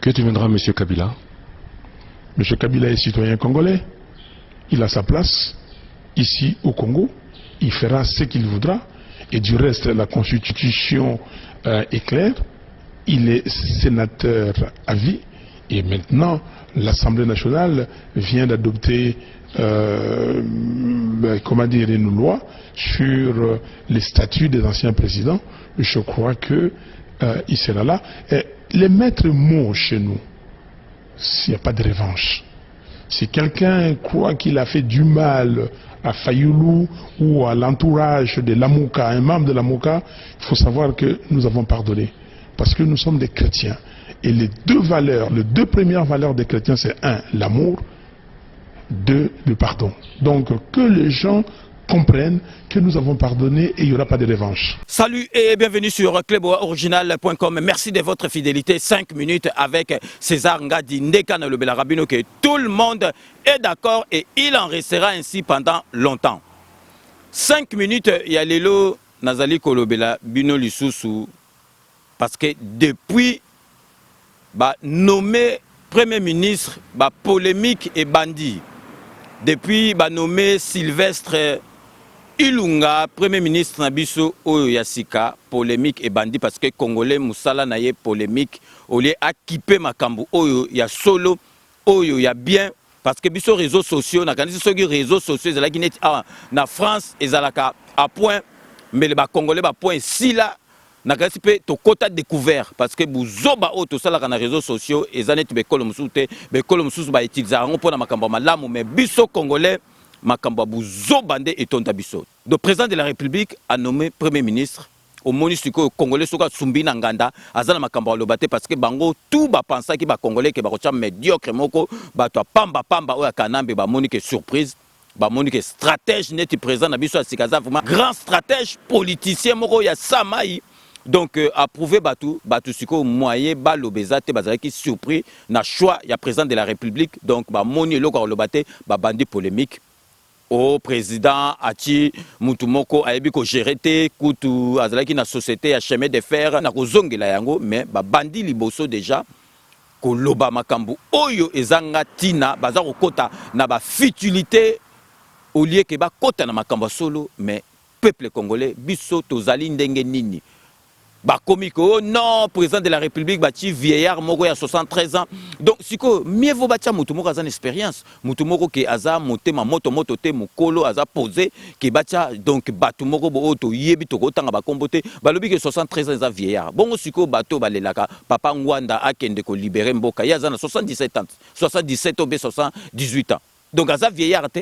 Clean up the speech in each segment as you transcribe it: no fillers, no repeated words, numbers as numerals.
Que deviendra M. Kabila? M. Kabila est citoyen congolais. Il a sa place ici au Congo. Il fera ce qu'il voudra. Et du reste, la Constitution est claire. Il est sénateur à vie. Et maintenant, l'Assemblée nationale vient d'adopter une loi sur les statuts des anciens présidents. Je crois que il sera là. Et les maîtres mots chez nous, s'il n'y a pas de revanche. Si quelqu'un croit qu'il a fait du mal à Fayoulou ou à l'entourage de l'Amouka, un membre de l'Amouka, il faut savoir que nous avons pardonné. Parce que nous sommes des chrétiens. Et les deux premières valeurs des chrétiens, c'est un, l'amour, deux, le pardon. Donc que les gens comprennent que nous avons pardonné et il n'y aura pas de revanche. Salut et bienvenue sur cluboriginal.com. Merci de votre fidélité. 5 minutes avec César Ngadi Ndekana le Belarabino, que tout le monde est d'accord et il en restera ainsi pendant longtemps. 5 minutes, il y a Lelo Nazali Kolobela Bino Lisusu. Parce que depuis nommé Premier ministre, polémique et bandit. Depuis nommé Sylvestre Ilunga, Premier ministre Nabiso Oyo Yasika, polémique et bandit parce que Congolais Moussala naye polémique, au lieu d'équiper Makambu Oyo ya solo, Oyo ya bien, parce que biso réseaux sociaux, na kanisi soki réseaux sociaux, ezalaki neti na France, ezalaka à point, mais les Congolais point si là, na kanisi pe to kota découvert parce que buzoba o to sala kana réseaux sociaux ezaneti be kolo musute be kolo mususu ba utiliser ngo pona makambo malamu mais biso Congolais makambo buzoba nde etonda biso. Le président de la République a nommé Premier ministre au monisiko Congolais soka Sumbina Nganda azana makambo lobate parce que bango tout ba pensa ki ba Congolais ke ba kocha médiocre moko ba to pamba o ya kanambe ba monique surprise. Monique stratège neti président na biso asikaza vraiment grand stratège politicien moko ya Samaï. Donc approuvé Batou siko moyen balobezate bazaki surpris na choix ya président de la République donc moni loko lobate bandi polémique au président Ati Mutumoko ayebi ko gérer te kutu azalaki na société à chemin de fer na kozongela yango mais bandi liboso déjà ko loba makambu oyo ezanga tina baza kokota na futilité au lieu que kota na makambo solo mais peuple congolais biso tozali ndenge nini. Komiko, non, président de la République, vieillard, moko à 73 ans. Donc, siko, mieux vaut batia Moutoumoko a une expérience. Moutoumoko qui a monté ma moto te mukolo a posé qui batia donc batumoko auto yebi to kotanga ba kombote balobi que 73 ans a vieillard. Bon siko bato balelaka papa Ngwanda akende ko libérer mboka ya na 77 ans, 77 ou 78 ans. Donc aza vieillard te.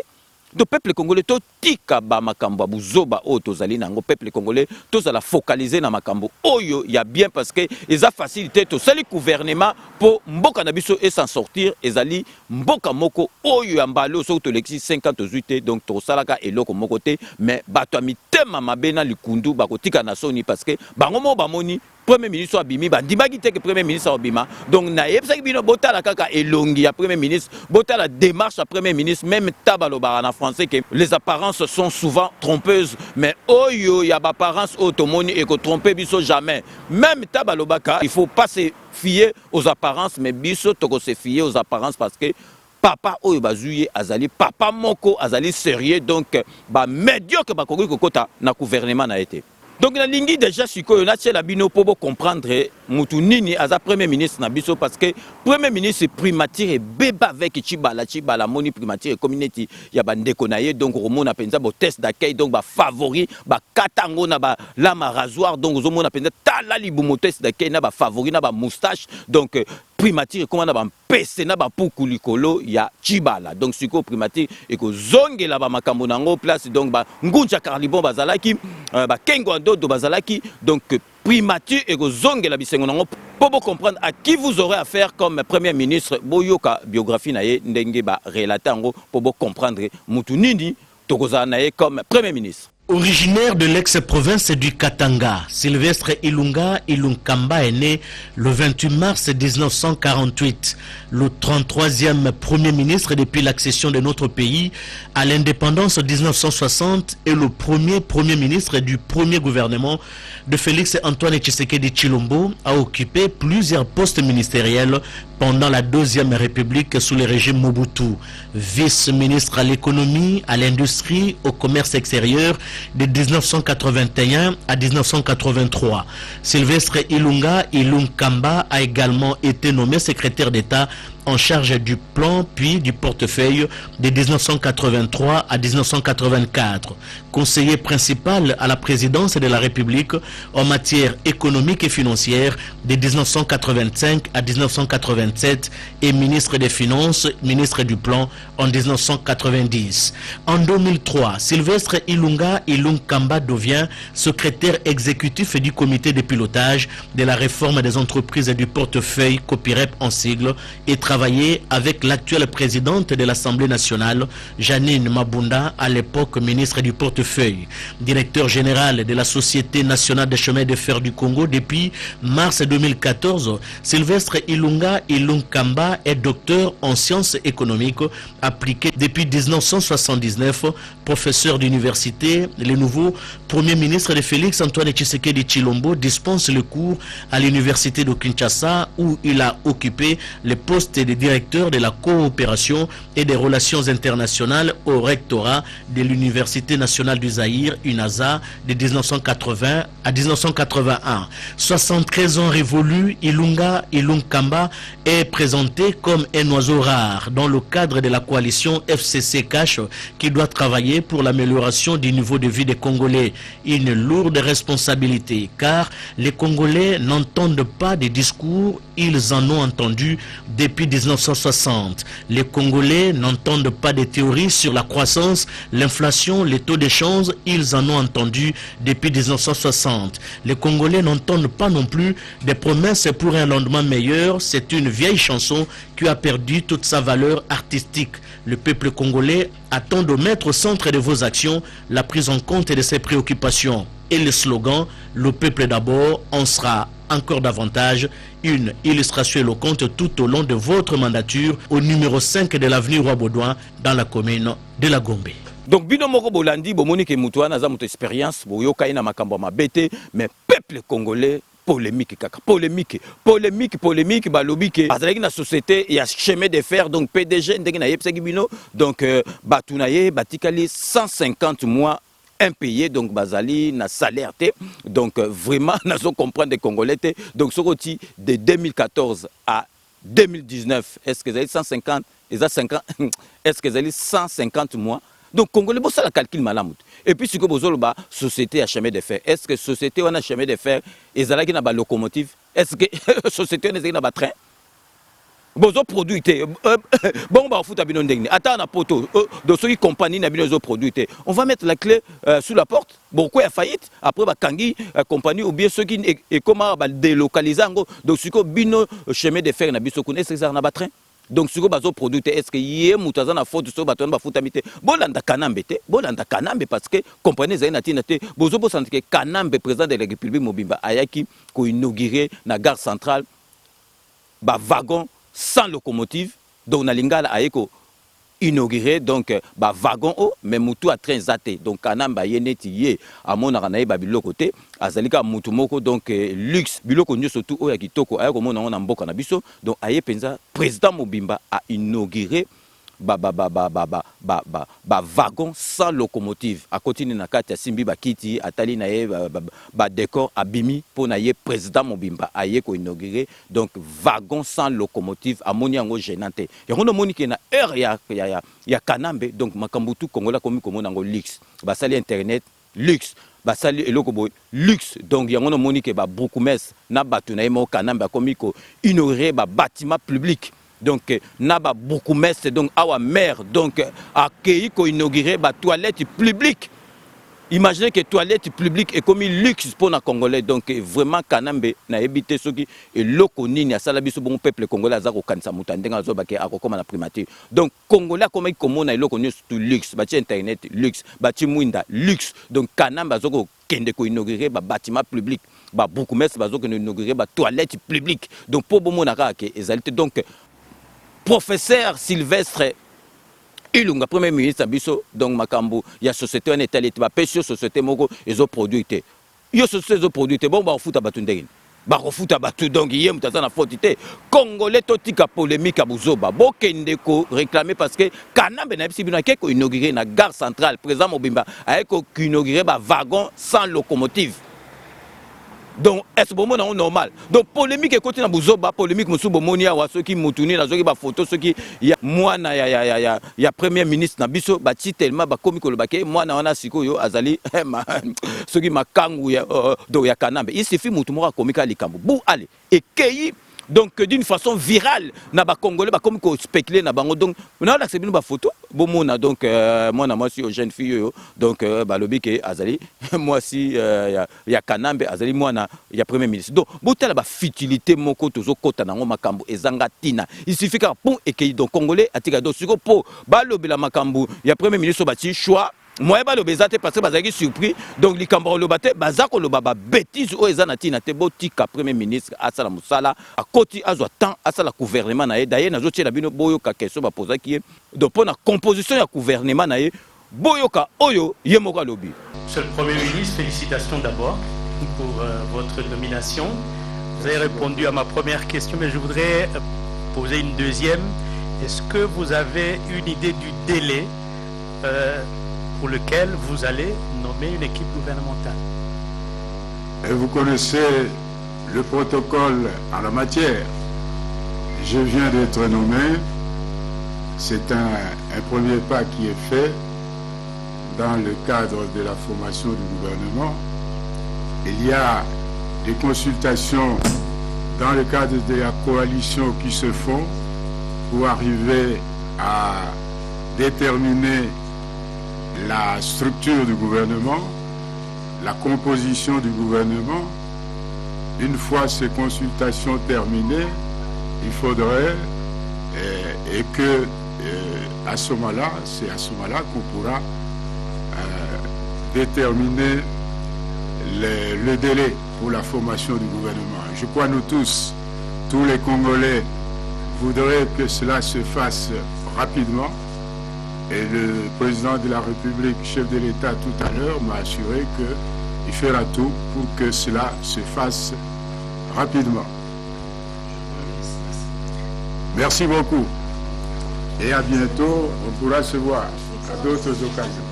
Le peuple congolais to tika ba makambo buzoba o tozali nango peuple congolais to za la focaliser na makambo oyo ya bien parce que eza facilité to sali gouvernement pour mboka na biso et s'en sortir ezali mboka moko oyo ya mbalo so to lexi 58 donc to salaka eloko moko te mais bato mitema mabena likundu bakotika na soni parce que bango mo bamoni Premier ministre Abimi, bandimaki te que Premier ministre Abima. Donc, naïbsaki bino botala kaka elongi ya Premier ministre, botala démarche à Premier ministre, même tabalobara en français que les apparences sont souvent trompeuses, mais oyo ya apparence automoni et que tromper biso jamais. Même tabalobaka, il faut pas se fier aux apparences, mais biso toko se fier aux apparences parce que papa oyo bazuye azali papa moko azali sérieux donc médiocre bakoki kokota na gouvernement na été. Donc la ligne déjà siko na tchela bino pour comprendre mutu nini aza premier ministre na biso parce que premier ministre primature et beba avec Chibala moni primature community ya bandeko na ye donc romona penza bo test d'accueil donc ba favori ba katango na ba lama rasoir donc zomona penza tala libumo test d'accueil na ba favori na ba moustache donc primature comment na ba pese na ba puku likolo ya Chibala donc siko primature et ko zongela ba makambo nango place donc ba ngunja karlibon bazalaki ba kengo do bazalaki donc primature et zongela bisengo nango pour comprendre à qui vous aurez affaire comme premier ministre boyoka biographie naye ndenge ba relater ngo pour comprendre mutu nini tokozana naye comme premier ministre. Originaire de l'ex-province du Katanga, Sylvestre Ilunga Ilunkamba est né le 28 mars 1948, le 33e Premier ministre depuis l'accession de notre pays à l'indépendance en 1960 et le premier Premier ministre du premier gouvernement de Félix Antoine Tshisekedi Tshilombo, a occupé plusieurs postes ministériels pendant la Deuxième République sous le régime Mobutu. Vice-ministre à l'économie, à l'industrie, au commerce extérieur de 1981 à 1983. Sylvestre Ilunga Ilunkamba a également été nommé secrétaire d'État en charge du plan puis du portefeuille de 1983 à 1984. Conseiller principal à la présidence de la République en matière économique et financière de 1985 à 1987 et ministre des Finances, ministre du Plan en 1990. En 2003, Sylvestre Ilunga Ilunkamba devient secrétaire exécutif du comité de pilotage de la réforme des entreprises et du portefeuille COPIREP en sigle et travaillé avec l'actuelle présidente de l'Assemblée nationale, Janine Mabunda, à l'époque ministre du portefeuille. Directeur général de la Société nationale des chemins de fer du Congo depuis mars 2014, Sylvestre Ilunga Ilunkamba est docteur en sciences économiques appliquées depuis 1979, professeur d'université. Le nouveau Premier ministre de Félix Antoine Tshisekedi Tshilombo dispense le cours à l'université de Kinshasa où il a occupé le poste de directeur de la coopération et des relations internationales au rectorat de l'Université nationale du Zaïre, UNAZA, de 1980 à 1981. 73 ans révolus, Ilunga Ilunkamba est présenté comme un oiseau rare dans le cadre de la coalition FCC Cash qui doit travailler pour l'amélioration du niveau de vie des Congolais. Une lourde responsabilité car les Congolais n'entendent pas des discours, ils en ont entendu depuis 1960. Les Congolais n'entendent pas des théories sur la croissance, l'inflation, les taux d'échange, ils en ont entendu depuis 1960. Les Congolais n'entendent pas non plus des promesses pour un lendemain meilleur. C'est une vieille chanson qui a perdu toute sa valeur artistique. Le peuple congolais attend de mettre au centre de vos actions la prise en compte de ses préoccupations. Et le slogan « Le peuple d'abord » en sera encore davantage une illustration éloquente tout au long de votre mandature au numéro 5 de l'avenue Roi-Baudouin dans la commune de la Gombe. Donc bino moko bolandi bomoni ke mutu wana za mutu expérience boyoka ina makambo mabete mais peuple congolais polémique kaka polémique balobi ke azalaki na société ya chemin de fer donc PDG ndenge na yebsaki bino donc batuna ye batikali 150 mois impayé donc bazali na salaire te donc vraiment nazo comprendre des Congolais te donc soroti de 2014 à 2019 est-ce que zali 150 est-ce que zali 150 mois donc Congolais bossa la calcul malamu et puis siko bozolo ba société à chemin de fer est-ce que société on a chemin de fer ezalaki na ba locomotive est-ce que société on ezalaki na ba train bozo produit bon ba futa bino ndenge ata na poto de ceux qui compagnie na bino zo produit on va mettre la clé sous la porte beaucoup a faillite après ba kangi compagnie ou bien ceux qui et comment ba délocaliser ngo donc siko bino chemin de fer na biso kuna est-ce que ça na ba train donc siko bazo produit est-ce que yé mutaza na faute so bato ba futa mité bolanda kanambe parce que compagnie za na tina te bozo bo sentir que kanambe président de la République Mobimba ayaki ko inaugurer na gare centrale ba wagon sans locomotive donc na lingala ayeko inauguré donc ba wagon o mais mutu a train zaté donc kanamba yeneti ye amona na ba biloko te azalika mutu moko donc luxe biloko nyoso tu o ya kitoko ayeko mona na mboka na biso donc aye penza président Mobimba a inauguré wagon sans locomotive à continue na kati ya simbi bakiti atali na ye décor abimi pour na ye président Mobimba aye ko inaugurer donc wagon sans locomotive amoni yango gênante yango moni ke na heure ya kanambe donc makambutu kongola komi komona ngo luxe basali internet luxe basali eloko boy luxe donc yango moni ke ba bourgmestre na batu na ye mo kanambe komi ko inaugurer bâtiment public donc naba beaucoup messe donc awa maire donc accueilli ko inaugurer ba toilette publique imaginez que toilette publique est comme luxe pour les Congolais. Donc vraiment, Kanambe n'a évité ce qui est l'okonini à salabiso bon peuple congolais à zako kansa mutandenga zobake à comme la primature. Donc Congolais comme on a l'okonini tout luxe, bâti internet luxe, bâti mwinda luxe. Donc Kanambe a zoko kende ko inaugurer ba bâtiment public, ba beaucoup mais ba zoko inaugurer ba toilette publique. Donc pour bon monaka que exalté. Donc professeur Sylvestre Ilunga premier ministre abiso donc makambo ya société en état l'état pêche société moko ezo produité yo société ezo produité bon ba refuta batu ndenge ba refuta batu donc yé mutaza na faute congolais totika polémique à buzoba bokende ko réclamer parce que Kanambe na bisi bino ko inaugurer na gare centrale président Mobimba a ko inaugurer ba wagon sans locomotive. Donc est-ce bon moment normal donc polémique et côté na buzoba polémique musu bomoni ya waso ki mutuni na zoki ba photo soki ya mwana ya premier ministre na biso ba ti tellement ba komi ko lobake mwana wana sikoyo azali soki makangu ya do ya Kanambe il suffit mutu moko komika likambo bu allez et kei donc d'une façon virale na ba congolais ba comme ko spéculer na bango donc na la c'est bien ba photo bon mona donc moi na moi si aux jeunes filles donc ba lobi ke azali moi si ya Kanambe azali moi na ya premier ministre donc botala ba futilité moko tozo kota nango makambo ezanga tina il suffit ka pour et donc congolais atika donc siko po ba lobi la makambo ya premier ministre ba ti choix moi ba lobezate parce que bazaki surpris donc likambo lobate bazako lobaba bêtise o ezana tina te botika premier ministre asala musala akoti azwa temps asala gouvernement na ye d'ailleurs nazo tiela bino boyoka question ba posa ki donc pour la composition ya gouvernement na ye boyoka oyo ye moko lobi. Monsieur le Premier ministre, félicitations d'abord pour votre nomination. Vous avez répondu à ma première question, mais je voudrais poser une deuxième. Est-ce que vous avez une idée du délai pour lequel vous allez nommer une équipe gouvernementale? Et vous connaissez le protocole en la matière. Je viens d'être nommé. C'est un premier pas qui est fait dans le cadre de la formation du gouvernement. Il y a des consultations dans le cadre de la coalition qui se font pour arriver à déterminer la structure du gouvernement, la composition du gouvernement. Une fois ces consultations terminées, il faudrait et que à ce moment-là, c'est à ce moment-là qu'on pourra déterminer le délai pour la formation du gouvernement. Je crois nous tous les Congolais voudraient que cela se fasse rapidement. Et le président de la République, chef de l'État tout à l'heure, m'a assuré qu'il fera tout pour que cela se fasse rapidement. Merci beaucoup. Et à bientôt, on pourra se voir à d'autres occasions.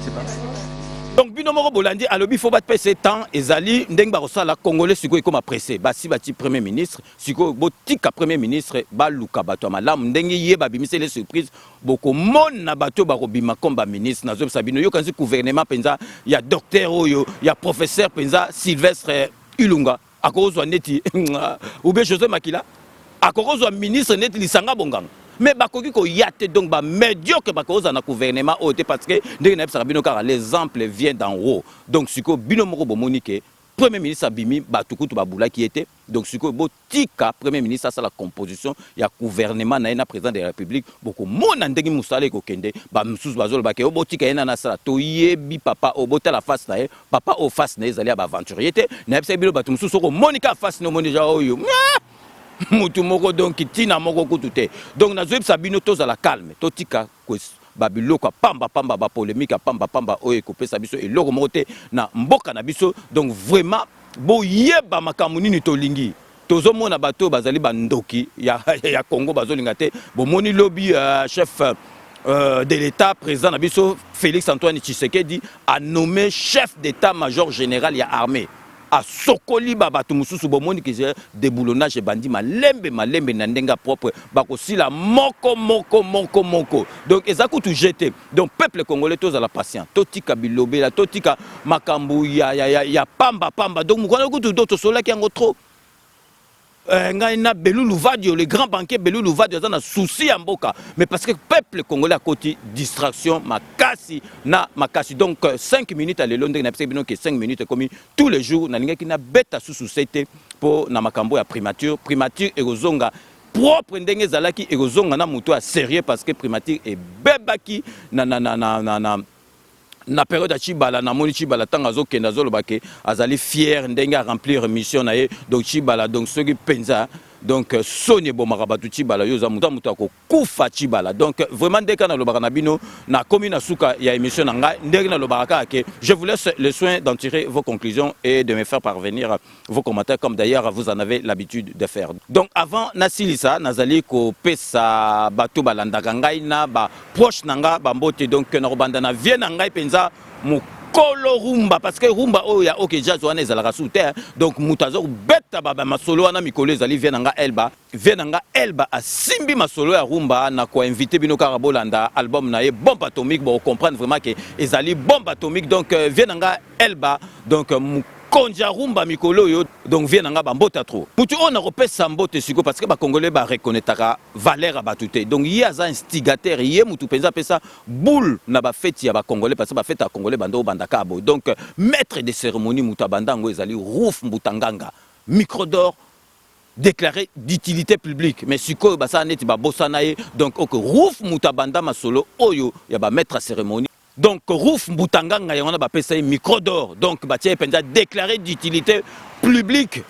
Donc binomoro bolandi alobi faut battre ce temps ezali ndeng ba la congolais siko comme pressé basi bati premier ministre siko botika premier ministre ba luka bato malamu ndenge yeba bimise les surprises boko mona bato ba robima comme ministre nazo sabino yo kanzi gouvernement penza ya docteur oyo ya professeur penza Sylvestre Ilunga akozwa neti ou bien José Makila akozwa ministre neti lisanga bonganga. Mais bakoki ko yate donc ba médiocre bakoza na gouvernement ote parce que ndenge na bisa bino car l'exemple vient d'en haut. Donc siko bino moko bomonike premier ministre abimi batukutu babula qui était donc siko botika premier ministre ça la composition ya gouvernement na président de la République beaucoup mona ndenge musale ko kende ba msusu bazolo ba ke botika ena na sala to yebi papa obota la face na papa au face na ezali ba aventurier na bisa bino batu msusu ko monika face no moni ja oyo mutu moko donc tina moko kutute donc na zoeb sabino toza la calme totika babiloko pamba ba polémique pamba oyo kopesa biso eloko moko te na mboka na biso donc vraiment boyeba makambo nini tolingi tozomona bato bazali bandoki ya Congo bazolinga te bomoni lobby chef de l'État président na biso Félix Antoine Tshisekedi a nommé chef d'état-major général ya armée a sokoli babatu mususu bomoni ki déboulonnage bandi malembe na ndenga propre bakosila moko donc ezaku tout jeter donc peuple congolais tous à la patience totika bilobela totika makambu ya pamba donc mukwana kutu d'autres sola qui en trop ngaina Belulu Vadio le grand banquier Belulu Vadio za na souci ya mboka mais parce que peuple congolais a côté distraction maka makasi na makasi. Donc 5 minutes à l'élonde na bino que 5 minutes comme tous les jours na linga ki na beta sous société pour na makambo ya primature et kozonga propre ndenge ezalaki ekozonga na moto ya sérieux parce que primature et bebaki na période ya Chibala na moni Chibala tanga zo kenda zo lobake azali fier ndenge a remplir mission na ye donc Chibala donc ceux qui penza donc Sonia Bomarabatu Chibala yoza muta muta ko kufa Chibala donc vraiment dès qu'on a le baranabino na commune na suka ya émission na nga ndenge na le baraka ke je vous laisse le soin d'en tirer vos conclusions et de me faire parvenir vos commentaires comme d'ailleurs vous en avez l'habitude de faire. Donc avant nasilisa nazali ko pesa bato balandaka ngai na ba proche nanga ba mbote donc na robanda na vie na ngai penza mu Kolo rumba parce que rumba oh ya ok jazz wana ezalaka sous terre donc mutazo beta baba masolo wana mikolo ezali vienanga elba asimbi masolo ya rumba na ko inviter bino karabolanda album na ye bombe atomique pour comprendre vraiment que ezali bombe atomique donc vienanga elba donc konja rumba mikolo yo donc vienanga bambota trop mutu on a repesa mbote siko parce que ba congolais ba reconnaîtra valeur batute donc il y a un instigateur yé mutu penza pesa boule na ba fête ya ba congolais parce que ba fête ya congolais bando bandaka bo donc maître de cérémonie muta bandango ezali Rouf Mbutanganga micro d'or déclaré d'utilité publique mais siko ba sa neti ba bosana ye donc ok Rouf Mutabanda masolo oyo ya ba maître cérémonie. Donc Rouf Mbutanganga yona ba pesa micro d'or donc batie penza déclaré d'utilité publique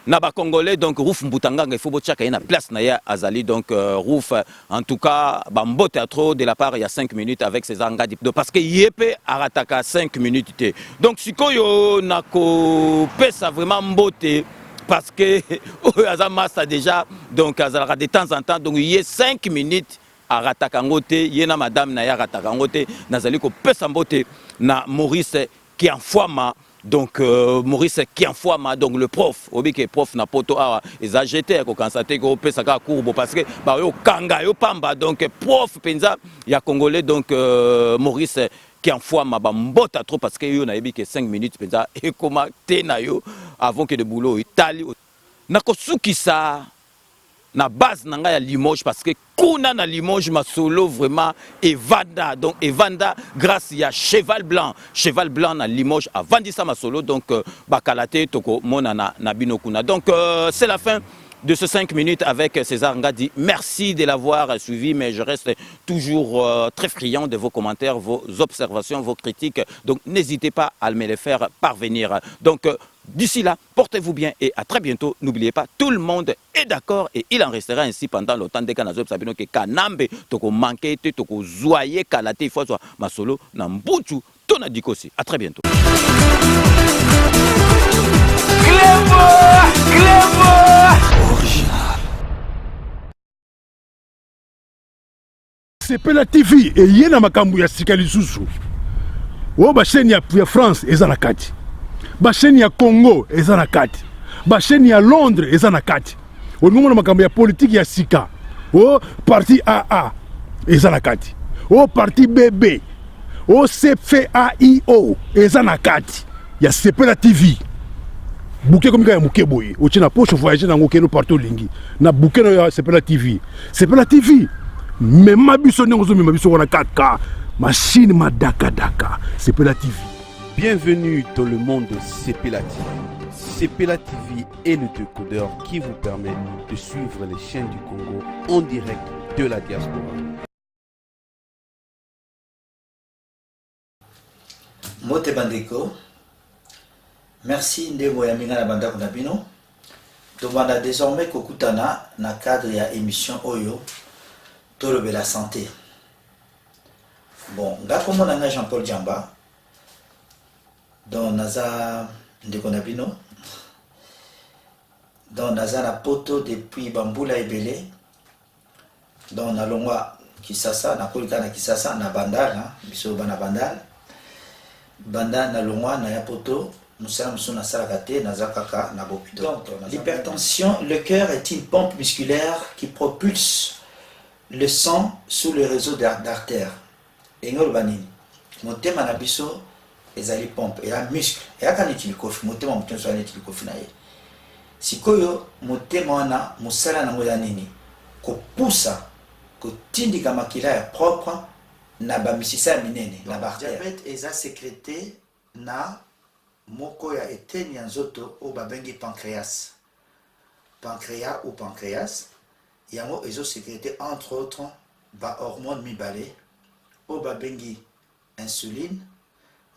na ba congolais donc Rouf Mbutanganga il faut bochaka na place na ya azali donc Rouf en tout cas ba mbote à trop de la part il y a 5 minutes avec ses engadi parce que yepé arataka 5 minutes té donc sikoyo nako pesa vraiment mbote parce que azamasa déjà donc azalaka de temps en temps donc il y a 5 minutes Aratakangote, yena madame na ya Aratakangote, nazali ko pesa mbote na Maurice Kianfouama, donc Maurice Kianfouama, donc le prof, obi ke prof na poto awa, eza jeté ko constater ko pesa ka courbo parce que ba yo kanga yo pamba donc prof penza ya congolais donc Maurice Kianfouama ba mbota trop parce que yo na yebi ke 5 minutes penza et comment te na yo avant que de boulot Italie na kosukisa na base nanga ya Limoges parce que kuna na Limoges masolo vraiment evanda donc evanda grâce ya cheval blanc na Limoges avandisa masolo donc bakalate toko mona na bino kuna donc c'est la fin de ces 5 minutes avec César Ngadi. Merci de l'avoir suivi, mais je reste toujours très friand de vos commentaires, vos observations, vos critiques. Donc n'hésitez pas à me les faire parvenir. Donc d'ici là, portez-vous bien et à très bientôt. N'oubliez pas, tout le monde est d'accord et il en restera ainsi pendant le temps de Kanazop Sabino que Kanambe, toko manqué, toko zoyer, kalate, fois soit masolo, nambuchu, tonadikosi. À très bientôt. Sepela TV et yena makambu ya sikali susu. O ba chaîne ya France eza na kati. Ba chaîne ya Congo eza na kati. Ba chaîne ya Londres eza na kati. O ngomona makambu ya politique ya sika. O parti AA eza na kati. O parti BB. O CFAIO eza na kati. Ya Sepela TV. Bouquet comme ya muke boye. O tina poche voyager na ngokeno partout lingi. Na bouquet na Sepela TV. Sepela TV. Mais ma biso n'engozo mais ma biso wana 4K machine madaka daka Sepela TV. Bienvenue dans le monde de Sepela TV. Sepela TV est le décodeur qui vous permet de suivre les chaînes du Congo en direct de la diaspora. Mote Bandeko, merci Ndebo Yaminga na banda kunabino. Tobanda désormais kokutana na cadre ya émission Oyo. De la santé. Bon, là comme on a Jean-Paul Djamba, dans Naza Ndekonabino, dans Naza la poto depuis Bamboula et Belé, dans Nalongwa Kisasa, Nakolika na Kisasa, na Bandal, biso bana Bandal, Bandal Nalongwa na ya poto, Moussa Moussona Sarakate, Naza Kaka, Nabopido. Donc, l'hypertension, le cœur est une pompe musculaire qui propulse le sang sous le réseau d'artères. Et nous, mon thème à l'abisso, ezali pompe, et un muscle. Et à quand il coffre, mon thème à mon thème soit il coffre naïe. Si koyo, mon thème à musala na modanini, ko poussa, ko tindika makila est propre, na bamisisa minene na bartère. Diabète eza sécrété na moko ya eteni ya nzoto o babengi pancréas. Pancréas ou pancréas yango ezo sécrété entre autres ba hormone mibale o babengi insuline.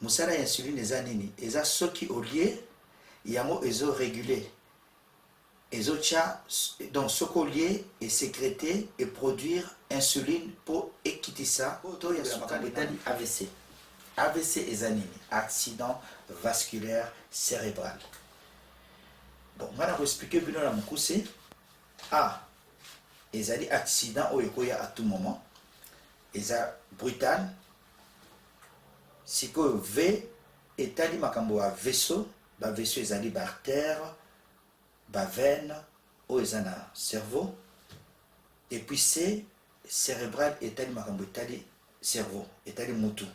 Musala ya insuline eza nini? Eza soki olie yango ezo réguler. Ezo tcha donc soko lié et sécréter et produire insuline pour équitisa to ya sukali tali AVC. AVC eza nini? Accident vasculaire cérébral. Bon, on va expliquer bino la mukuse. A ezali accident oyo koya à tout moment. Eza brutal. Siko V etali makambo ya vaisseau, ba vaisseau ezali ba artère, ba veine oyo eza na cerveau. Et puis C cérébral etali makambo etali cerveau, etali mutu.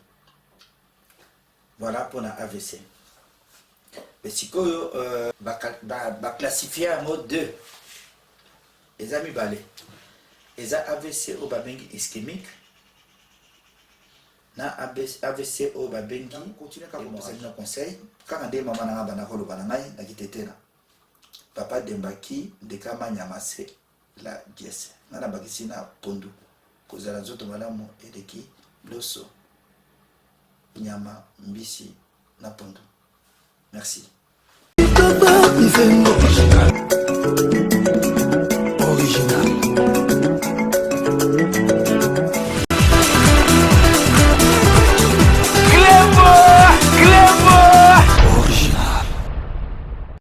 Voilà pour la AVC. Mais si vous classifiez en mode 2, les amis balais, les AVC au babengi ischémique, na AVC au babengi, continuez à vous donner un conseil. Quand on dit maman n'a pas de bananaï, n'a quitté là. Papa Dembaki, de Kama Nyamase, la dièse. N'a pas quitté na pondu. Cause la zoto malamu et de qui, loso. Nyama mbisi na pondo. Merci.